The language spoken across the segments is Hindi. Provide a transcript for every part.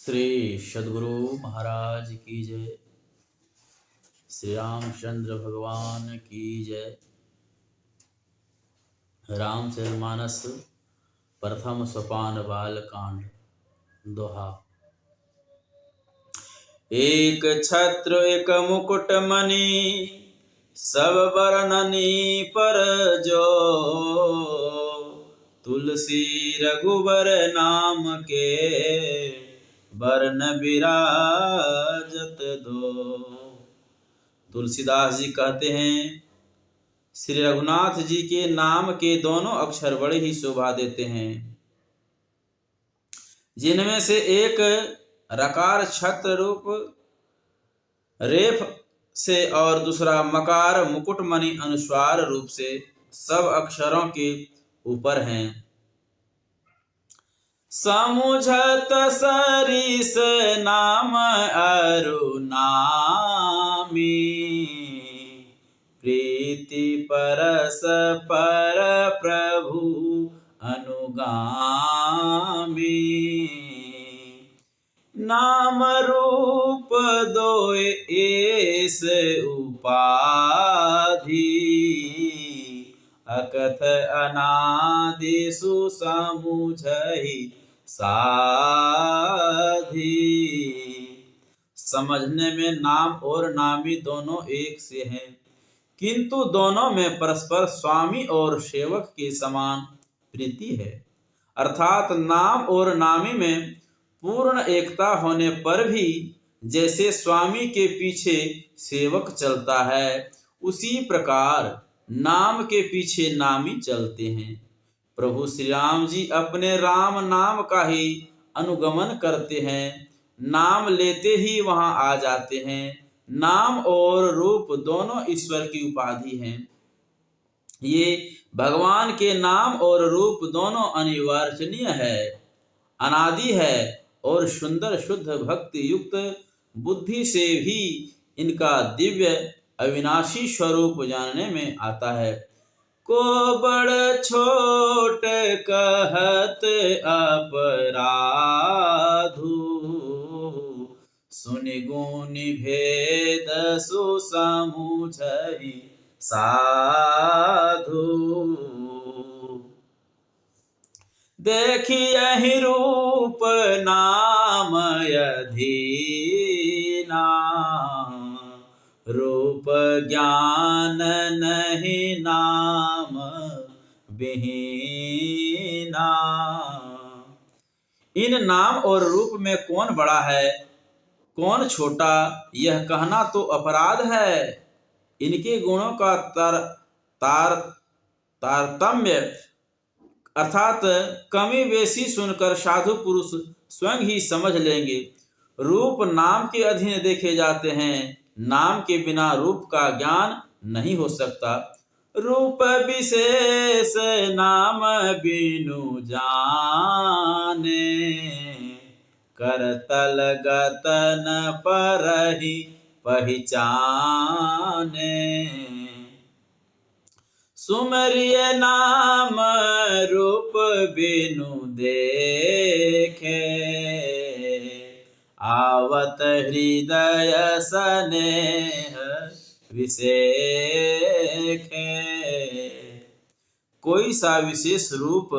श्री सद्गुरु महाराज की जय। श्री रामचंद्र भगवान की जय। रामचरितमानस प्रथम सोपान बालकांड दोहा। एक छत्र एक मुकुट मणि सब बरननी पर जो, तुलसी रघुबर नाम के बरन विराजत दो। तुलसीदास जी कहते हैं, श्री रघुनाथ जी के नाम के दोनों अक्षर बड़े ही शोभा देते हैं, जिनमें से एक रकार छत्र रूप रेफ से और दूसरा मकार मुकुटमणि अनुस्वार रूप से सब अक्षरों के ऊपर हैं। समुझत सरिस नाम अरु नामी, प्रीति परस पर प्रभु अनुगामी। नाम रूप दोय एस उपाधि, अकथ अनादि सुसमुझहि साधि। समझने में नाम और नामी दोनों एक से हैं, किंतु दोनों में परस्पर स्वामी और सेवक के समान प्रीति है। अर्थात नाम और नामी में पूर्ण एकता होने पर भी जैसे स्वामी के पीछे सेवक चलता है, उसी प्रकार नाम के पीछे नामी चलते हैं। प्रभु श्री राम जी अपने राम नाम का ही अनुगमन करते हैं, नाम लेते ही वहां आ जाते हैं। नाम और रूप दोनों ईश्वर की उपाधि हैं। ये भगवान के नाम और रूप दोनों अनिर्वचनीय है, अनादि है और सुंदर शुद्ध भक्ति युक्त बुद्धि से भी इनका दिव्य अविनाशी स्वरूप जानने में आता है। को बड़ छोट कहत अपराधु, सुनि गुनि भेद सुसमुझहि साधु। देखियहि रूप नाम अधीना, रूप ज्ञान नहीं नाम विहीना। इन नाम और रूप में कौन बड़ा है कौन छोटा, यह कहना तो अपराध है। इनके गुणों का तारतम्य अर्थात कमी बेसी सुनकर साधु पुरुष स्वयं ही समझ लेंगे। रूप नाम के अधीन देखे जाते हैं, नाम के बिना रूप का ज्ञान नहीं हो सकता। रूप विशेष नाम बिनु जाने, करतल गतन परहि पहचाने। सुमरिय नाम रूप बिनु देखे, आवत हृदय स्नेह विसेखे। कोई सा विशेष रूप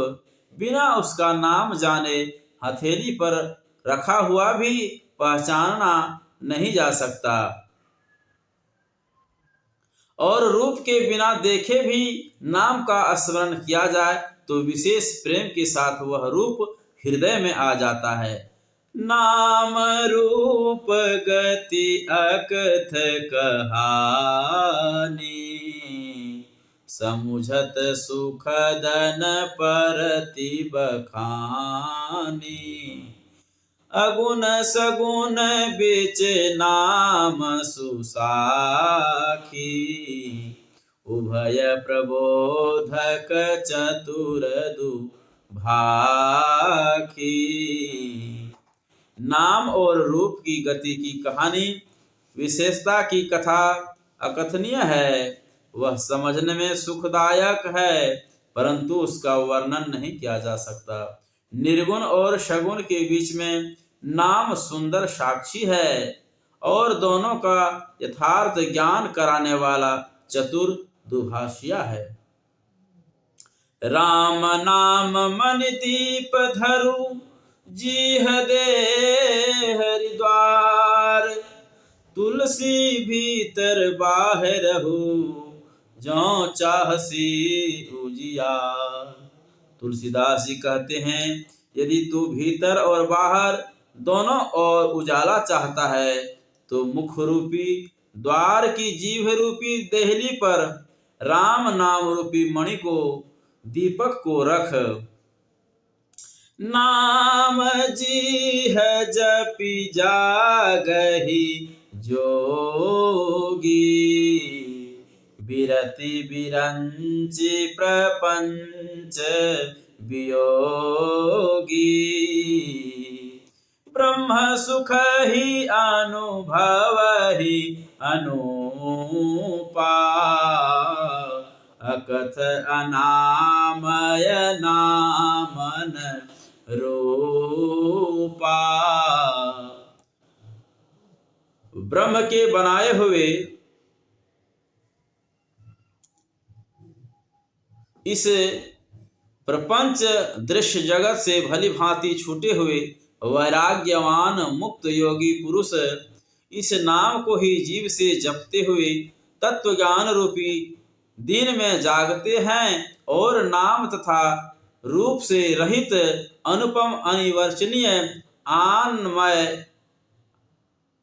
बिना उसका नाम जाने हथेली पर रखा हुआ भी पहचानना नहीं जा सकता, और रूप के बिना देखे भी नाम का स्मरण किया जाए तो विशेष प्रेम के साथ वह रूप हृदय में आ जाता है। नाम रूप गति अकथ कहानी, समुझत सुखदन परति बखानी। अगुण सगुण बिच नाम सुसाखी, उभय प्रबोधक चतुर दुभाखी। नाम और रूप की गति की कहानी, विशेषता की कथा अकथनीय है। वह समझने में सुखदायक है, परंतु उसका वर्णन नहीं किया जा सकता। निर्गुण और सगुण के बीच में नाम सुंदर साक्षी है और दोनों का यथार्थ ज्ञान कराने वाला चतुर दुभाषिया है। राम नाम मन दीप धरु जीह दे हरिद्वार। तुलसी भीतर बाहर हो जो चाहसी उजियार। तुलसीदास जी कहते हैं, यदि तू भीतर और बाहर दोनों ओर उजाला चाहता है तो मुख रूपी द्वार की जीभ रूपी देहली पर राम नाम रूपी मणि को दीपक को रख। नाम जी है जपी जागही जोगी। बिरति बिरंचि प्रपंच वियोगी। ब्रह्म सुख ही अनुभव ही अनुपा। अकथ अनामय नामन रूपा। ब्रह्म के बनाए हुए इस प्रपंच दृश्य जगत से भली भांति छूटे हुए वैराग्यवान मुक्त योगी पुरुष इस नाम को ही जीव से जपते हुए तत्व ज्ञान रूपी दिन में जागते हैं और नाम तथा रूप से रहित अनुपम अनिवर्चनीय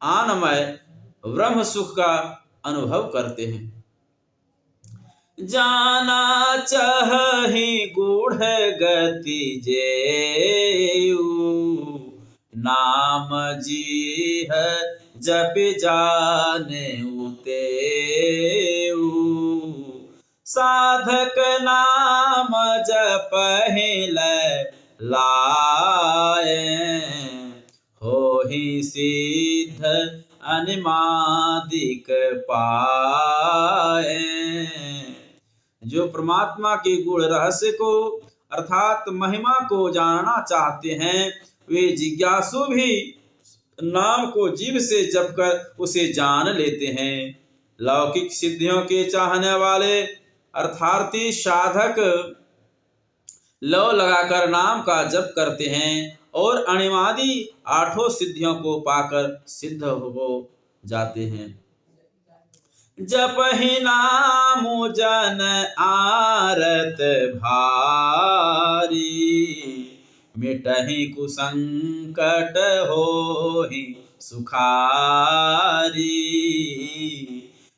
आनमय ब्रह्म सुख का अनुभव करते हैं। जाना चाहि गूढ़ गति जेऊ। नाम जी है जप जाने उतेऊ। साधक नाम जपहि लाए। होहि सिद्ध अनिमादिक पाए। जो परमात्मा के गुण रहस्य को अर्थात महिमा को जानना चाहते हैं वे जिज्ञासु भी नाम को जीव से जपकर उसे जान लेते हैं। लौकिक सिद्धियों के चाहने वाले अर्थार्थी साधक लौ लगाकर नाम का जप करते हैं और अणिमादि आठों सिद्धियों को पाकर सिद्ध हो जाते हैं। जपहि नाम जन आरत भारी। मिटहि कुसंकट होहि सुखारी।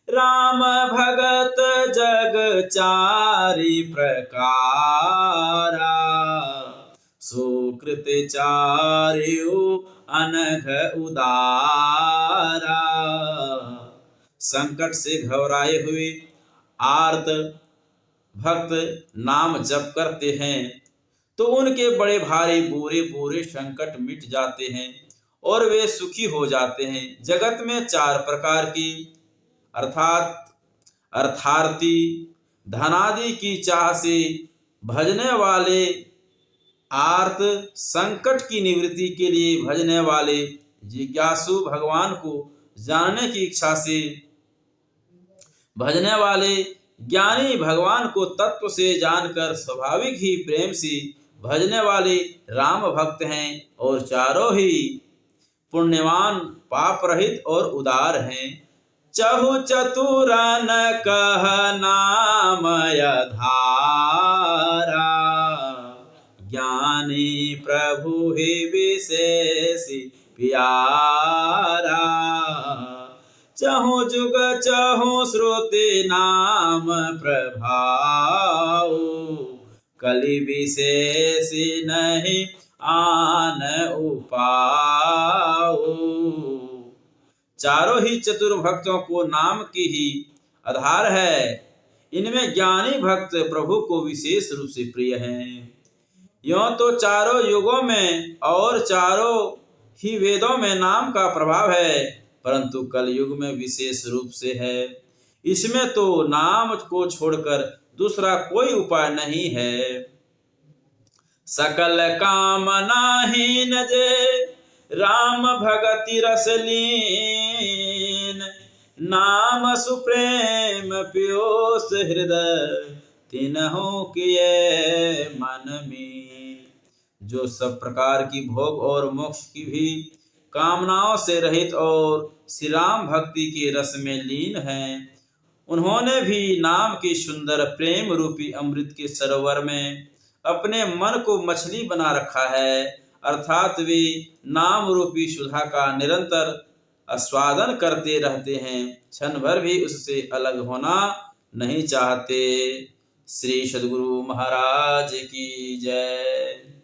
राम भगत जग चारि प्रकारा। सुकृत चार्यु अनघ उदारा। संकट से घबराए हुए आर्त भक्त नाम जप करते हैं तो उनके बड़े भारी बुरे बुरे संकट मिट जाते हैं और वे सुखी हो जाते हैं। जगत में चार प्रकार की अर्थात अर्थार्थी धनादि की चाह से भजने वाले, आर्त संकट की निवृत्ति के लिए भजने वाले, जिज्ञासु भगवान को जानने की इच्छा से भजने वाले, ज्ञानी भगवान को तत्व से जानकर स्वाभाविक ही प्रेम से भजने वाले राम भक्त हैं और चारों ही पुण्यवान पाप रहित और उदार हैं। चहु चतुरन कह नामय धारा। ज्ञानी प्रभु ही विशेष प्यारा। चहु जुग चहु श्रुति नाम प्रभाऊ। कलि विशेष नहीं आन उपाऊ। चारों ही चतुर भक्तों को नाम की ही आधार है। इनमें ज्ञानी भक्त प्रभु को विशेष रूप से प्रिय हैं। यों तो चारों युगों में और चारों ही वेदों में नाम का प्रभाव है, परंतु कलयुग में विशेष रूप से है। इसमें तो नाम को छोड़कर दूसरा कोई उपाय नहीं है। सकल कामना हीन जे राम भगति रस लीन, नाम सुप्रेम पीयूष हृदय, तिन्हु किए मन मीन। जो सब प्रकार की भोग और मोक्ष की भी कामनाओं से रहित और श्री राम भक्ति के रस में लीन हैं, उन्होंने भी नाम के सुंदर प्रेम रूपी अमृत के सरोवर में अपने मन को मछली बना रखा है, अर्थात वे नाम रूपी सुधा का निरंतर आस्वादन करते रहते हैं, क्षण भर भी उससे अलग होना नहीं चाहते। श्री सद्गुरु महाराज की जय।